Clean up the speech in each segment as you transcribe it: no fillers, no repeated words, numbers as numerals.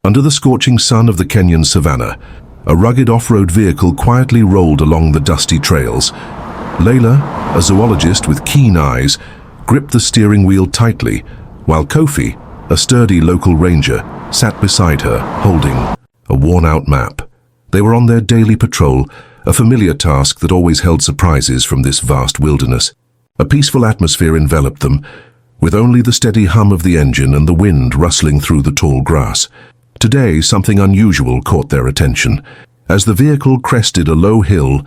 Under the scorching sun of the Kenyan savannah, a rugged off-road vehicle quietly rolled along the dusty trails. Leyla, a zoologist with keen eyes, gripped the steering wheel tightly, while Kofi, a sturdy local ranger, sat beside her, holding a worn-out map. They were on their daily patrol, a familiar task that always held surprises from this vast wilderness. A peaceful atmosphere enveloped them, with only the steady hum of the engine and the wind rustling through the tall grass. Today, something unusual caught their attention. As the vehicle crested a low hill,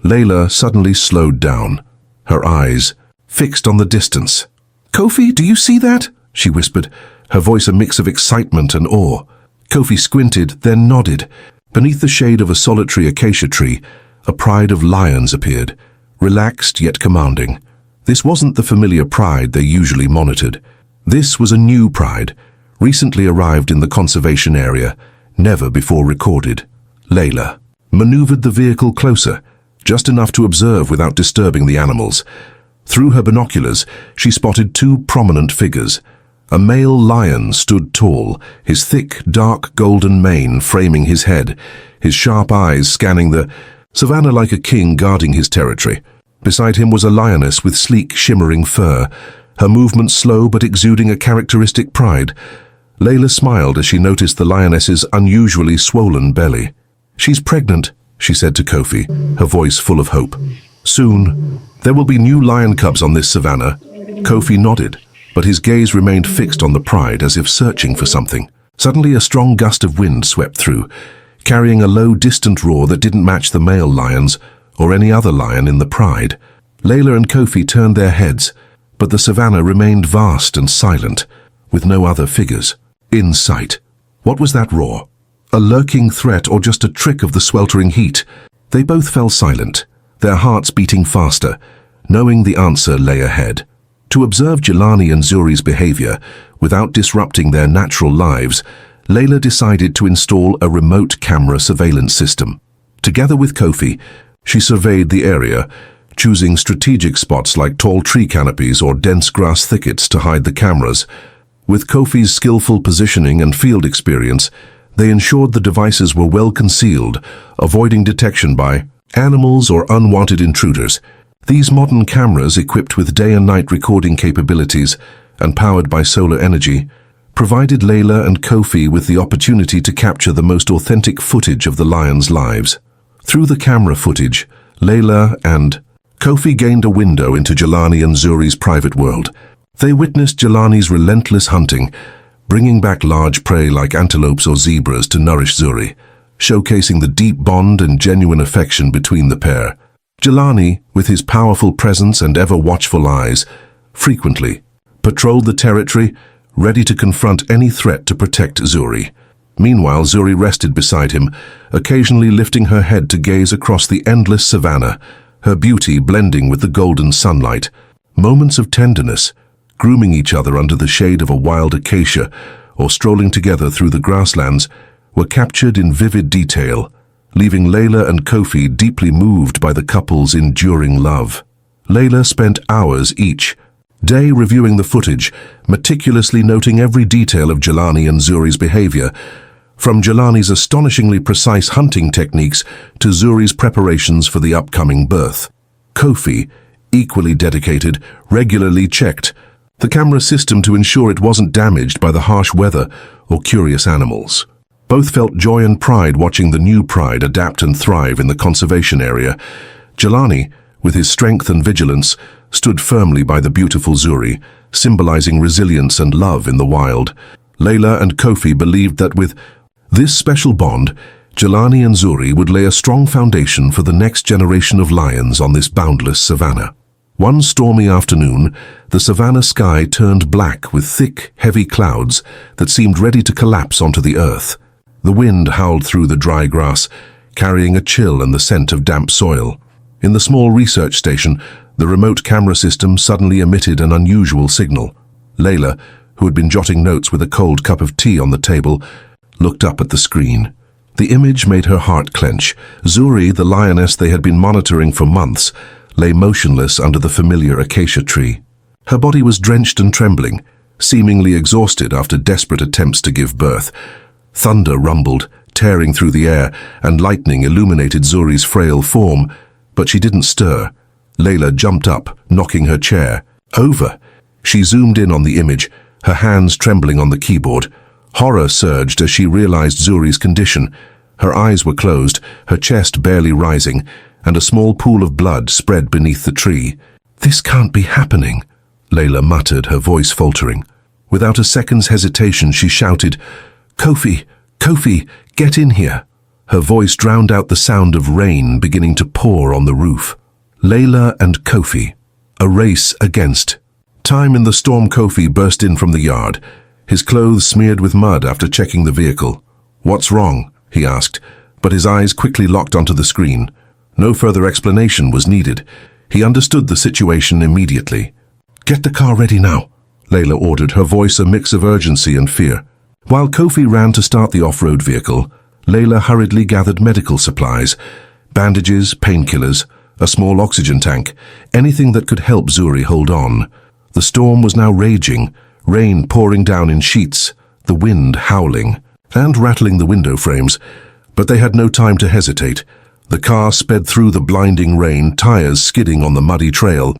Leyla suddenly slowed down, her eyes fixed on the distance. "Kofi, do you see that?" she whispered, her voice a mix of excitement and awe. Kofi squinted, then nodded. Beneath the shade of a solitary acacia tree, a pride of lions appeared, relaxed yet commanding. This wasn't the familiar pride they usually monitored. This was a new pride, recently arrived in the conservation area, never before recorded. Leyla maneuvered the vehicle closer, just enough to observe without disturbing the animals. Through her binoculars, she spotted two prominent figures. A male lion stood tall, his thick, dark golden mane framing his head, his sharp eyes scanning the savannah like a king guarding his territory. Beside him was a lioness with sleek, shimmering fur, her movements slow but exuding a characteristic pride. Leyla smiled as she noticed the lioness's unusually swollen belly. "She's pregnant," she said to Kofi, her voice full of hope. "Soon, there will be new lion cubs on this savannah." Kofi nodded, but his gaze remained fixed on the pride as if searching for something. Suddenly, a strong gust of wind swept through, carrying a low, distant roar that didn't match the male lions or any other lion in the pride. Leyla and Kofi turned their heads, but the savannah remained vast and silent, with no other figures in sight. What was that roar? A lurking threat or just a trick of the sweltering heat? They both fell silent, their hearts beating faster, knowing the answer lay ahead. To observe Jelani and Zuri's behavior without disrupting their natural lives, Leyla decided to install a remote camera surveillance system. Together with Kofi, she surveyed the area, choosing strategic spots like tall tree canopies or dense grass thickets to hide the cameras. With Kofi's skillful positioning and field experience, they ensured the devices were well concealed, avoiding detection by animals or unwanted intruders. These modern cameras, equipped with day and night recording capabilities and powered by solar energy, provided Leyla and Kofi with the opportunity to capture the most authentic footage of the lions' lives. Through the camera footage, Leyla and Kofi gained a window into Jelani and Zuri's private world. They witnessed Jelani's relentless hunting, bringing back large prey like antelopes or zebras to nourish Zuri, showcasing the deep bond and genuine affection between the pair. Jelani, with his powerful presence and ever-watchful eyes, frequently patrolled the territory, ready to confront any threat to protect Zuri. Meanwhile, Zuri rested beside him, occasionally lifting her head to gaze across the endless savannah, her beauty blending with the golden sunlight. Moments of tenderness, grooming each other under the shade of a wild acacia or strolling together through the grasslands, were captured in vivid detail, leaving Leyla and Kofi deeply moved by the couple's enduring love. Leyla spent hours each day reviewing the footage, meticulously noting every detail of Jelani and Zuri's behavior, from Jelani's astonishingly precise hunting techniques to Zuri's preparations for the upcoming birth. Kofi, equally dedicated, regularly checked the camera system to ensure it wasn't damaged by the harsh weather or curious animals. Both felt joy and pride watching the new pride adapt and thrive in the conservation area. Jelani, with his strength and vigilance, stood firmly by the beautiful Zuri, symbolizing resilience and love in the wild. Leyla and Kofi believed that with this special bond, Jelani and Zuri would lay a strong foundation for the next generation of lions on this boundless savannah. One stormy afternoon, the savannah sky turned black with thick, heavy clouds that seemed ready to collapse onto the earth. The wind howled through the dry grass, carrying a chill and the scent of damp soil. In the small research station, the remote camera system suddenly emitted an unusual signal. Leyla, who had been jotting notes with a cold cup of tea on the table, looked up at the screen. The image made her heart clench. Zuri, the lioness they had been monitoring for months, lay motionless under the familiar acacia tree. Her body was drenched and trembling, seemingly exhausted after desperate attempts to give birth. Thunder rumbled, tearing through the air, and lightning illuminated Zuri's frail form, but she didn't stir. Leyla jumped up, knocking her chair over. She zoomed in on the image, her hands trembling on the keyboard. Horror surged as she realized Zuri's condition. Her eyes were closed, her chest barely rising, and a small pool of blood spread beneath the tree. "This can't be happening," Leyla muttered, her voice faltering. Without a second's hesitation, she shouted, "Kofi, Kofi, get in here." Her voice drowned out the sound of rain beginning to pour on the roof. Leyla and Kofi, a race against time in the storm. Kofi burst in from the yard, his clothes smeared with mud after checking the vehicle. "What's wrong?" he asked, but his eyes quickly locked onto the screen. No further explanation was needed. He understood the situation immediately. "Get the car ready now," Leyla ordered, her voice a mix of urgency and fear. While Kofi ran to start the off-road vehicle, Leyla hurriedly gathered medical supplies, bandages, painkillers, a small oxygen tank, anything that could help Zuri hold on. The storm was now raging, rain pouring down in sheets, the wind howling and rattling the window frames, but they had no time to hesitate. The car sped through the blinding rain, tires skidding on the muddy trail.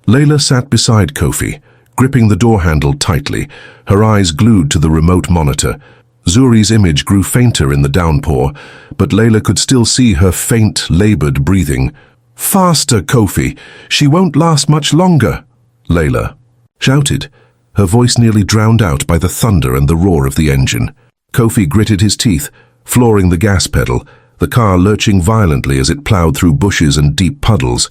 Leyla sat beside Kofi, gripping the door handle tightly, her eyes glued to the remote monitor. Zuri's image grew fainter in the downpour, but Leyla could still see her faint, labored breathing. "Faster, Kofi! She won't last much longer!" Leyla shouted, her voice nearly drowned out by the thunder and the roar of the engine. Kofi gritted his teeth, flooring the gas pedal, the car lurching violently as it plowed through bushes and deep puddles.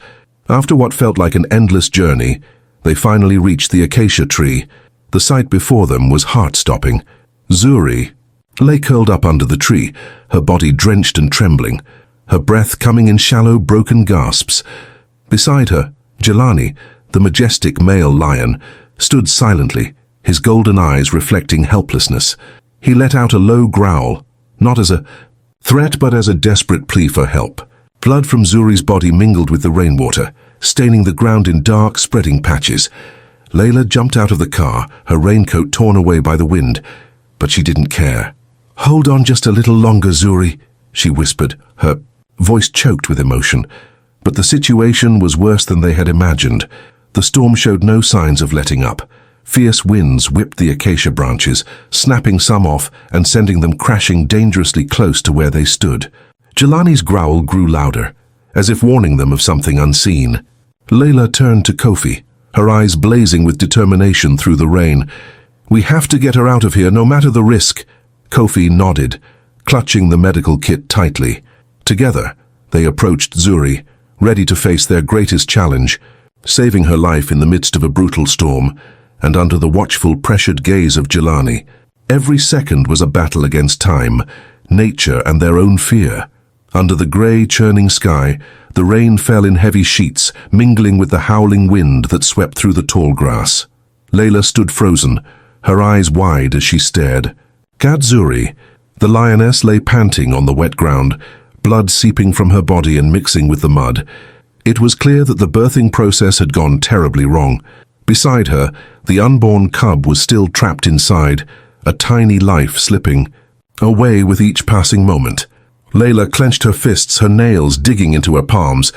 After what felt like an endless journey, they finally reached the acacia tree. The sight before them was heart-stopping. Zuri lay curled up under the tree, her body drenched and trembling, her breath coming in shallow, broken gasps. Beside her, Jelani, the majestic male lion, stood silently, his golden eyes reflecting helplessness. He let out a low growl, not as a threat but as a desperate plea for help. Blood from Zuri's body mingled with the rainwater, staining the ground in dark, spreading patches. Leyla jumped out of the car, her raincoat torn away by the wind, but she didn't care. "Hold on just a little longer, Zuri," she whispered, her voice choked with emotion. But the situation was worse than they had imagined. The storm showed no signs of letting up. Fierce winds whipped the acacia branches, snapping some off and sending them crashing dangerously close to where they stood. Jelani's growl grew louder, as if warning them of something unseen. Leyla turned to Kofi, her eyes blazing with determination through the rain. "We have to get her out of here, no matter the risk." Kofi nodded, clutching the medical kit tightly. Together, they approached Zuri, ready to face their greatest challenge, saving her life in the midst of a brutal storm, and under the watchful, pressured gaze of Jelani. Every second was a battle against time, nature, and their own fear. Under the grey, churning sky, the rain fell in heavy sheets, mingling with the howling wind that swept through the tall grass. Leyla stood frozen, her eyes wide as she stared. Zuri, the lioness, lay panting on the wet ground, blood seeping from her body and mixing with the mud. It was clear that the birthing process had gone terribly wrong. Beside her, the unborn cub was still trapped inside, a tiny life slipping away with each passing moment. Leyla clenched her fists, her nails digging into her palms.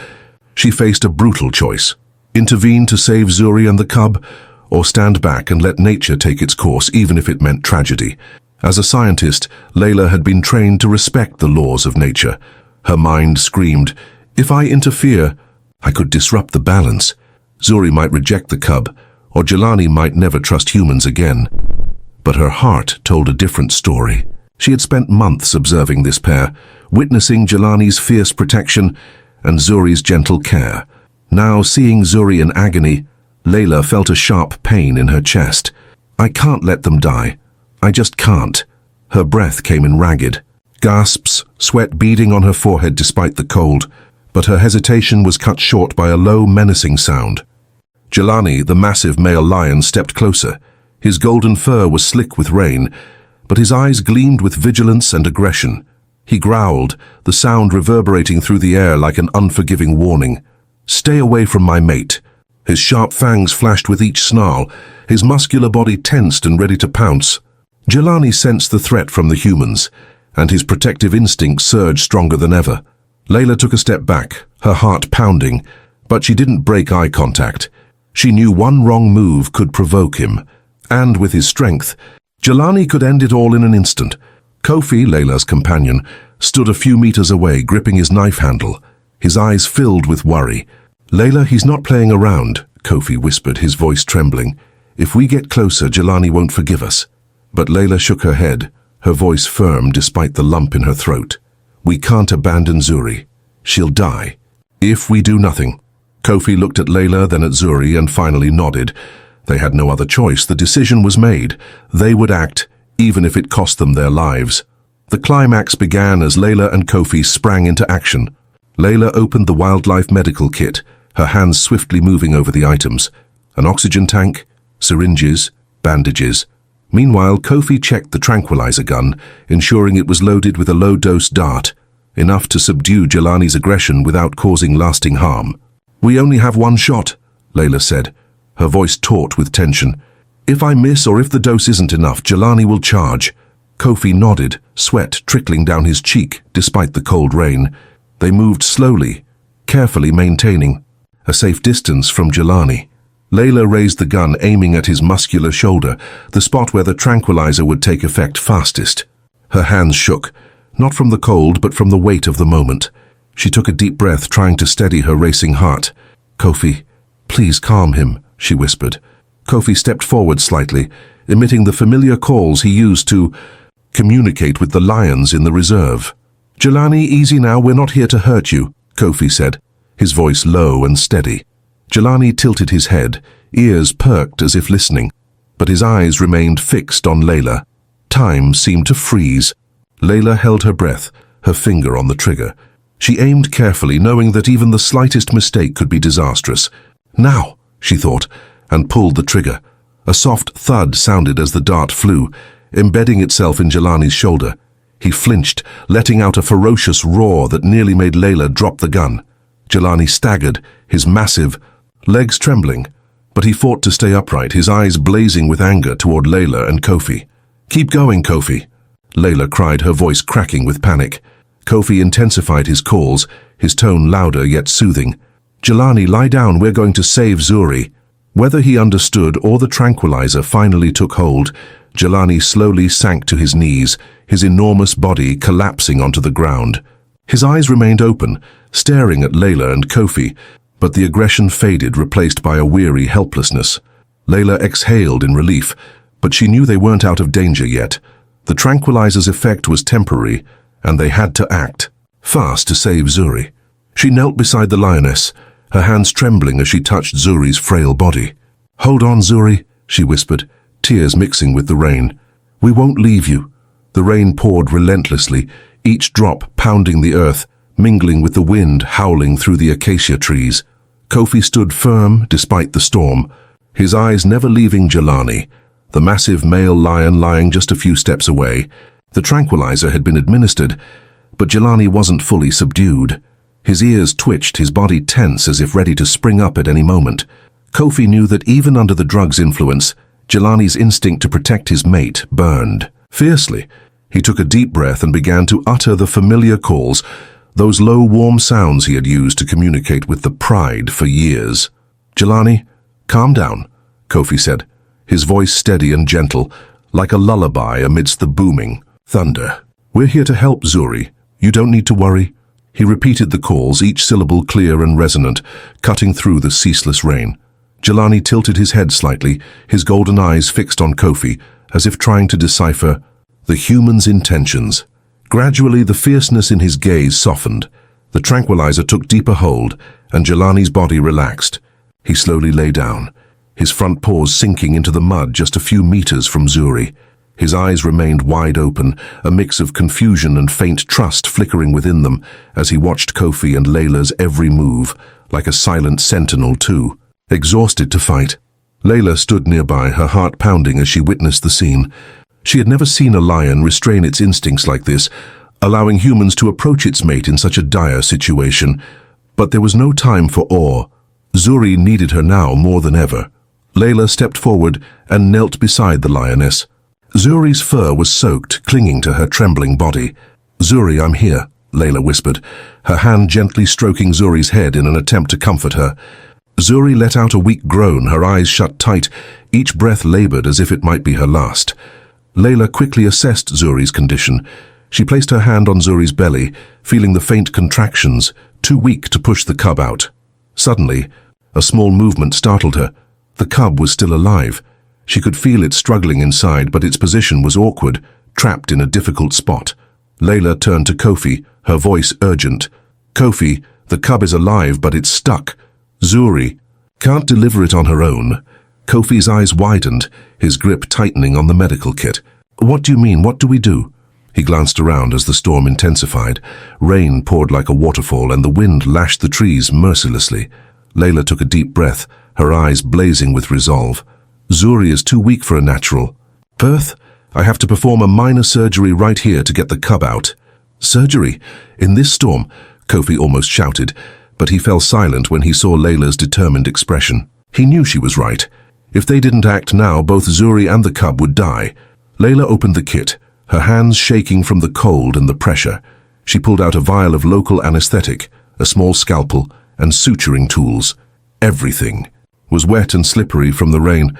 She faced a brutal choice: intervene to save Zuri and the cub, or stand back and let nature take its course, even if it meant tragedy. As a scientist, Leyla had been trained to respect the laws of nature. Her mind screamed, "If I interfere, I could disrupt the balance. Zuri might reject the cub, or Jelani might never trust humans again." But her heart told a different story. She had spent months observing this pair, witnessing Jelani's fierce protection and Zuri's gentle care. Now, seeing Zuri in agony, Leyla felt a sharp pain in her chest. "I can't let them die. I just can't." Her breath came in ragged, gasps, sweat beading on her forehead despite the cold, but her hesitation was cut short by a low, menacing sound. Jelani, the massive male lion, stepped closer. His golden fur was slick with rain, but his eyes gleamed with vigilance and aggression. He growled, the sound reverberating through the air like an unforgiving warning. "Stay away from my mate." His sharp fangs flashed with each snarl, his muscular body tensed and ready to pounce. Jelani sensed the threat from the humans, and his protective instinct surged stronger than ever. Leyla took a step back, her heart pounding, but she didn't break eye contact. She knew one wrong move could provoke him, and with his strength, Jelani could end it all in an instant. Kofi, Leyla's companion, stood a few meters away, gripping his knife handle, his eyes filled with worry. "Leyla, he's not playing around," Kofi whispered, his voice trembling. "If we get closer, Jelani won't forgive us." But Leyla shook her head, her voice firm despite the lump in her throat. "We can't abandon Zuri. She'll die if we do nothing." Kofi looked at Leyla, then at Zuri, and finally nodded. They had no other choice. The decision was made. They would act, even if it cost them their lives. The climax began as Leyla and Kofi sprang into action. Leyla opened the wildlife medical kit, her hands swiftly moving over the items. An oxygen tank, syringes, bandages. Meanwhile, Kofi checked the tranquilizer gun, ensuring it was loaded with a low-dose dart, enough to subdue Jelani's aggression without causing lasting harm. "We only have one shot," Leyla said, her voice taut with tension. "If I miss or if the dose isn't enough, Jelani will charge." Kofi nodded, sweat trickling down his cheek despite the cold rain. They moved slowly, carefully maintaining a safe distance from Jelani. Leyla raised the gun, aiming at his muscular shoulder, the spot where the tranquilizer would take effect fastest. Her hands shook, not from the cold but from the weight of the moment. She took a deep breath, trying to steady her racing heart. "Kofi, please calm him," she whispered. Kofi stepped forward slightly, emitting the familiar calls he used to communicate with the lions in the reserve. "Jelani, easy now, we're not here to hurt you," Kofi said, his voice low and steady. Jelani tilted his head, ears perked as if listening, but his eyes remained fixed on Leyla. Time seemed to freeze. Leyla held her breath, her finger on the trigger. She aimed carefully, knowing that even the slightest mistake could be disastrous. "Now," she thought, and pulled the trigger. A soft thud sounded as the dart flew, embedding itself in Jelani's shoulder. He flinched, letting out a ferocious roar that nearly made Leyla drop the gun. Jelani staggered, his massive legs trembling, but he fought to stay upright, his eyes blazing with anger toward Leyla and Kofi. "Keep going, Kofi," Leyla cried, her voice cracking with panic. Kofi intensified his calls, his tone louder yet soothing. "Jelani, lie down, we're going to save Zuri." Whether he understood or the tranquilizer finally took hold, Jelani slowly sank to his knees, his enormous body collapsing onto the ground. His eyes remained open, staring at Leyla and Kofi, but the aggression faded, replaced by a weary helplessness. Leyla exhaled in relief, but she knew they weren't out of danger yet. The tranquilizer's effect was temporary, and they had to act fast to save Zuri. She knelt beside the lioness, her hands trembling as she touched Zuri's frail body. "Hold on, Zuri," she whispered, tears mixing with the rain. "We won't leave you." The rain poured relentlessly, each drop pounding the earth, mingling with the wind howling through the acacia trees. Kofi stood firm despite the storm, his eyes never leaving Jelani, the massive male lion lying just a few steps away. The tranquilizer had been administered, but Jelani wasn't fully subdued. His ears twitched, his body tense as if ready to spring up at any moment. Kofi knew that even under the drug's influence, Jelani's instinct to protect his mate burned fiercely. He took a deep breath and began to utter the familiar calls, those low, warm sounds he had used to communicate with the pride for years. "Jelani, calm down," Kofi said, his voice steady and gentle, like a lullaby amidst the booming thunder. "We're here to help, Zuri. You don't need to worry." He repeated the calls, each syllable clear and resonant, cutting through the ceaseless rain. Jelani tilted his head slightly, his golden eyes fixed on Kofi, as if trying to decipher the human's intentions. Gradually, the fierceness in his gaze softened. The tranquilizer took deeper hold, and Jelani's body relaxed. He slowly lay down, his front paws sinking into the mud just a few meters from Zuri. His eyes remained wide open, a mix of confusion and faint trust flickering within them as he watched Kofi and Leyla's every move, like a silent sentinel too, exhausted to fight. Leyla stood nearby, her heart pounding as she witnessed the scene. She had never seen a lion restrain its instincts like this, allowing humans to approach its mate in such a dire situation. But there was no time for awe. Zuri needed her now more than ever. Leyla stepped forward and knelt beside the lioness. Zuri's fur was soaked, clinging to her trembling body. "Zuri, I'm here," Leyla whispered, her hand gently stroking Zuri's head in an attempt to comfort her. Zuri let out a weak groan, her eyes shut tight, each breath labored as if it might be her last. Leyla quickly assessed Zuri's condition. She placed her hand on Zuri's belly, feeling the faint contractions, too weak to push the cub out. Suddenly, a small movement startled her. The cub was still alive. She could feel it struggling inside, but its position was awkward, trapped in a difficult spot. Leyla turned to Kofi, her voice urgent. "Kofi, the cub is alive, but it's stuck. Zuri can't deliver it on her own." Kofi's eyes widened, his grip tightening on the medical kit. "What do you mean? What do we do?" He glanced around as the storm intensified. Rain poured like a waterfall and the wind lashed the trees mercilessly. Leyla took a deep breath, her eyes blazing with resolve. "Zuri is too weak for a natural birth. I have to perform a minor surgery right here to get the cub out." "Surgery? In this storm?" Kofi almost shouted, but he fell silent when he saw Leyla's determined expression. He knew she was right. If they didn't act now, both Zuri and the cub would die. Leyla opened the kit, her hands shaking from the cold and the pressure. She pulled out a vial of local anesthetic, a small scalpel, and suturing tools. Everything was wet and slippery from the rain.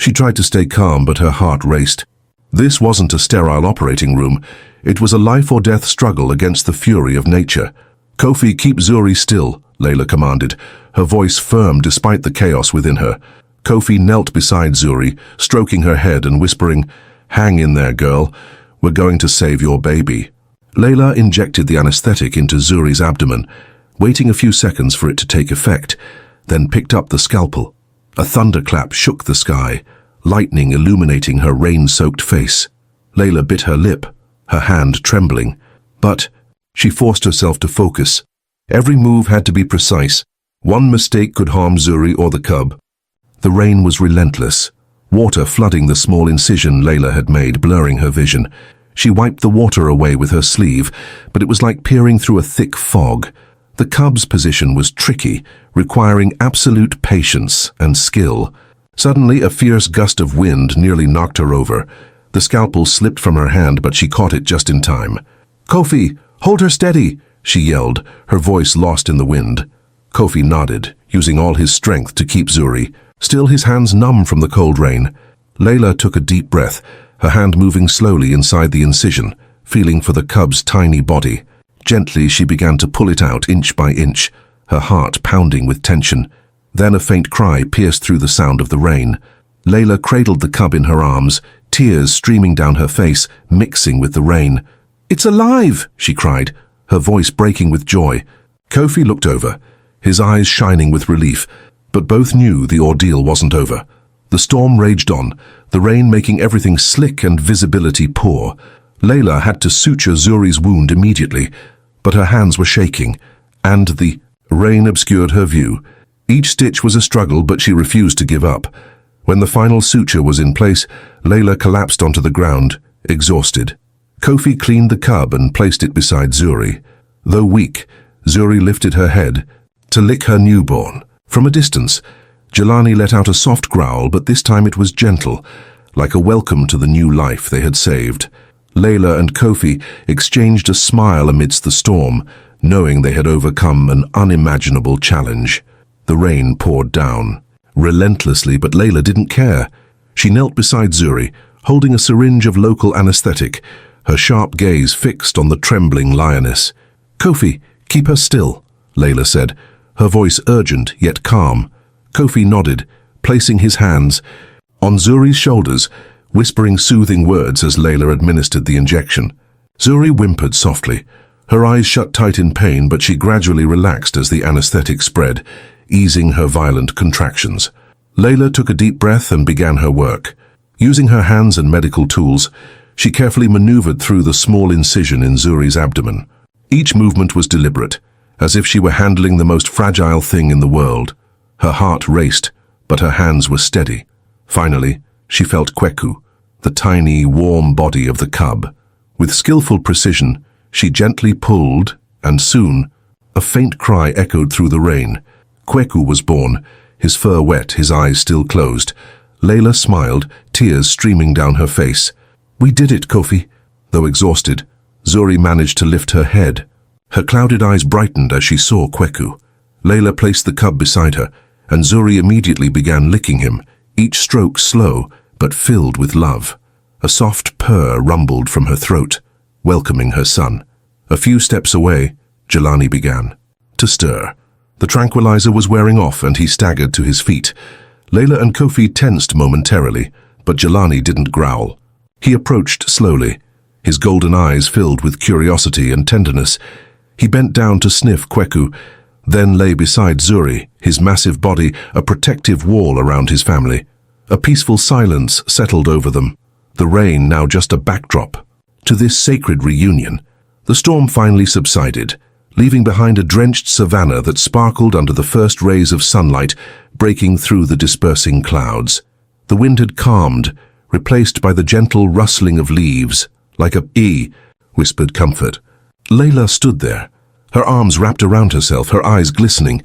She tried to stay calm, but her heart raced. This wasn't a sterile operating room. It was a life-or-death struggle against the fury of nature. "Kofi, keep Zuri still," Leyla commanded, her voice firm despite the chaos within her. Kofi knelt beside Zuri, stroking her head and whispering, "Hang in there, girl. We're going to save your baby." Leyla injected the anesthetic into Zuri's abdomen, waiting a few seconds for it to take effect, then picked up the scalpel. A thunderclap shook the sky, lightning illuminating her rain-soaked face. Leyla bit her lip, her hand trembling. But she forced herself to focus. Every move had to be precise. One mistake could harm Zuri or the cub. The rain was relentless, water flooding the small incision Leyla had made, blurring her vision. She wiped the water away with her sleeve, but it was like peering through a thick fog. The cub's position was tricky, requiring absolute patience and skill. Suddenly, a fierce gust of wind nearly knocked her over. The scalpel slipped from her hand, but she caught it just in time. "Kofi, hold her steady," she yelled, her voice lost in the wind. Kofi nodded, using all his strength to keep Zuri, still his hands numb from the cold rain. Leyla took a deep breath, her hand moving slowly inside the incision, feeling for the cub's tiny body. Gently, she began to pull it out inch by inch, her heart pounding with tension. Then a faint cry pierced through the sound of the rain. Leyla cradled the cub in her arms, tears streaming down her face, mixing with the rain. "It's alive!" she cried, her voice breaking with joy. Kofi looked over, his eyes shining with relief, but both knew the ordeal wasn't over. The storm raged on, the rain making everything slick and visibility poor. Leyla had to suture Zuri's wound immediately, but her hands were shaking, and the rain obscured her view. Each stitch was a struggle, but she refused to give up. When the final suture was in place, Leyla collapsed onto the ground, exhausted. Kofi cleaned the cub and placed it beside Zuri. Though weak, Zuri lifted her head to lick her newborn. From a distance, Jelani let out a soft growl, but this time it was gentle, like a welcome to the new life they had saved. Leyla and Kofi exchanged a smile amidst the storm, knowing they had overcome an unimaginable challenge. The rain poured down, relentlessly, but Leyla didn't care. She knelt beside Zuri, holding a syringe of local anesthetic, her sharp gaze fixed on the trembling Lioness. "Kofi, keep her still," Leyla said, her voice urgent yet calm. Kofi nodded, placing his hands on Zuri's shoulders, whispering soothing words as Leyla administered the injection. Zuri whimpered softly, her eyes shut tight in pain, but she gradually relaxed as the anesthetic spread, easing her violent contractions. Leyla took a deep breath and began her work. Using her hands and medical tools, she carefully maneuvered through the small incision in Zuri's abdomen. Each movement was deliberate, as if she were handling the most fragile thing in the world. Her heart raced, but her hands were steady. Finally, she felt Kweku, the tiny, warm body of the cub. With skillful precision, she gently pulled, and soon, a faint cry echoed through the rain. Kweku was born, his fur wet, his eyes still closed. Leyla smiled, tears streaming down her face. "We did it, Kofi." Though exhausted, Zuri managed to lift her head. Her clouded eyes brightened as she saw Kweku. Leyla placed the cub beside her, and Zuri immediately began licking him, each stroke slow but filled with love. A soft purr rumbled from her throat, welcoming her son. A few steps away, Jelani began to stir. The tranquilizer was wearing off and he staggered to his feet. Leyla and Kofi tensed momentarily, but Jelani didn't growl. He approached slowly, his golden eyes filled with curiosity and tenderness. He bent down to sniff Kweku, then lay beside Zuri, his massive body a protective wall around his family. A peaceful silence settled over them, the rain now just a backdrop to this sacred reunion. The storm finally subsided, leaving behind a drenched savannah that sparkled under the first rays of sunlight breaking through the dispersing clouds. The wind had calmed, replaced by the gentle rustling of leaves. "Like a whispered Comfort. Leyla stood there, her arms wrapped around herself, her eyes glistening.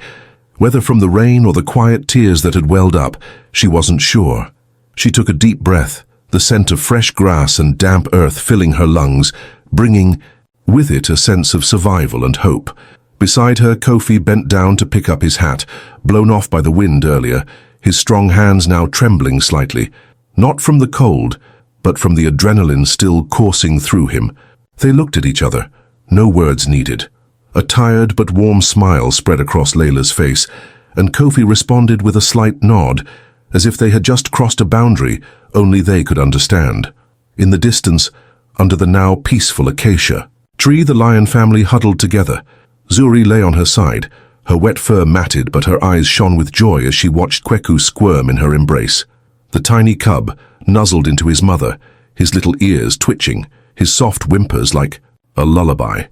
Whether from the rain or the quiet tears that had welled up, she wasn't sure. She took a deep breath, the scent of fresh grass and damp earth filling her lungs, bringing with it a sense of survival and hope. Beside her, Kofi bent down to pick up his hat, blown off by the wind earlier, his strong hands now trembling slightly, not from the cold, but from the adrenaline still coursing through him. They looked at each other, no words needed. A tired but warm smile spread across Leyla's face, and Kofi responded with a slight nod, as if they had just crossed a boundary only they could understand. In the distance, under the now peaceful acacia tree, the lion family huddled together. Zuri lay on her side, her wet fur matted, but her eyes shone with joy as she watched Kweku squirm in her embrace. The tiny cub nuzzled into his mother, his little ears twitching, his soft whimpers like a lullaby.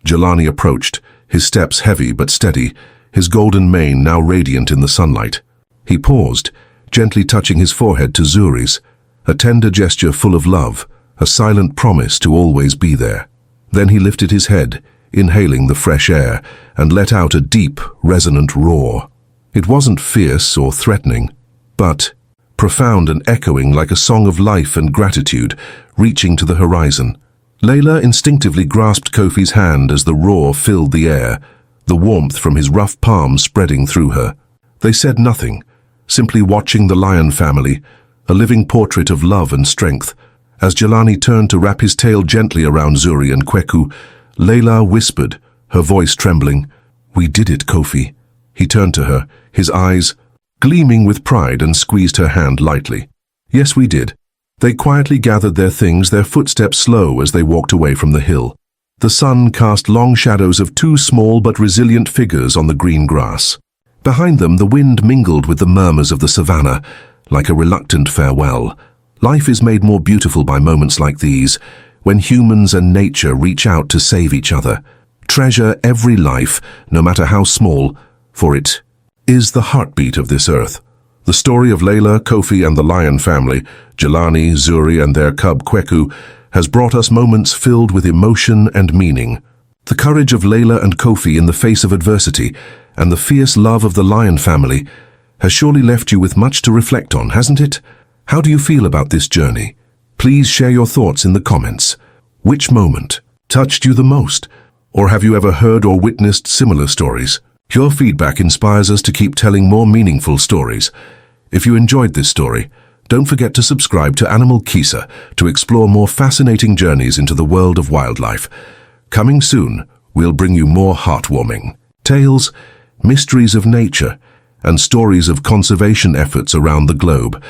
Jelani approached, his steps heavy but steady, his golden mane now radiant in the sunlight. He paused, gently touching his forehead to Zuri's, a tender gesture full of love, a silent promise to always be there. Then he lifted his head, inhaling the fresh air, and let out a deep, resonant roar. It wasn't fierce or threatening, but profound and echoing like a song of life and gratitude, reaching to the horizon. Leyla instinctively grasped Kofi's hand as the roar filled the air, the warmth from his rough palm spreading through her. They said nothing, simply watching the lion family, a living portrait of love and strength. As Jelani turned to wrap his tail gently around Zuri and Kweku, Leyla whispered, her voice trembling, "We did it, Kofi." He turned to her, his eyes gleaming with pride, and squeezed her hand lightly. "Yes, we did." They quietly gathered their things, their footsteps slow as they walked away from the hill. The sun cast long shadows of two small but resilient figures on the green grass. Behind them, the wind mingled with the murmurs of the savannah, like a reluctant farewell. Life is made more beautiful by moments like these, when humans and nature reach out to save each other. Treasure every life, no matter how small, for it is the heartbeat of this earth. The story of Leyla, Kofi and the lion family, Jelani, Zuri and their cub Kweku, has brought us moments filled with emotion and meaning. The courage of Leyla and Kofi in the face of adversity, and the fierce love of the lion family, has surely left you with much to reflect on, hasn't it? How do you feel about this journey? Please share your thoughts in the comments. Which moment touched you the most? Or have you ever heard or witnessed similar stories? Your feedback inspires us to keep telling more meaningful stories. If you enjoyed this story, don't forget to subscribe to Animal Kisa to explore more fascinating journeys into the world of wildlife. Coming soon, we'll bring you more heartwarming tales, mysteries of nature, and stories of conservation efforts around the globe.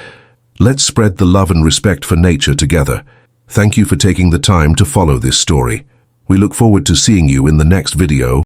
Let's spread the love and respect for nature together. Thank you for taking the time to follow this story. We look forward to seeing you in the next video.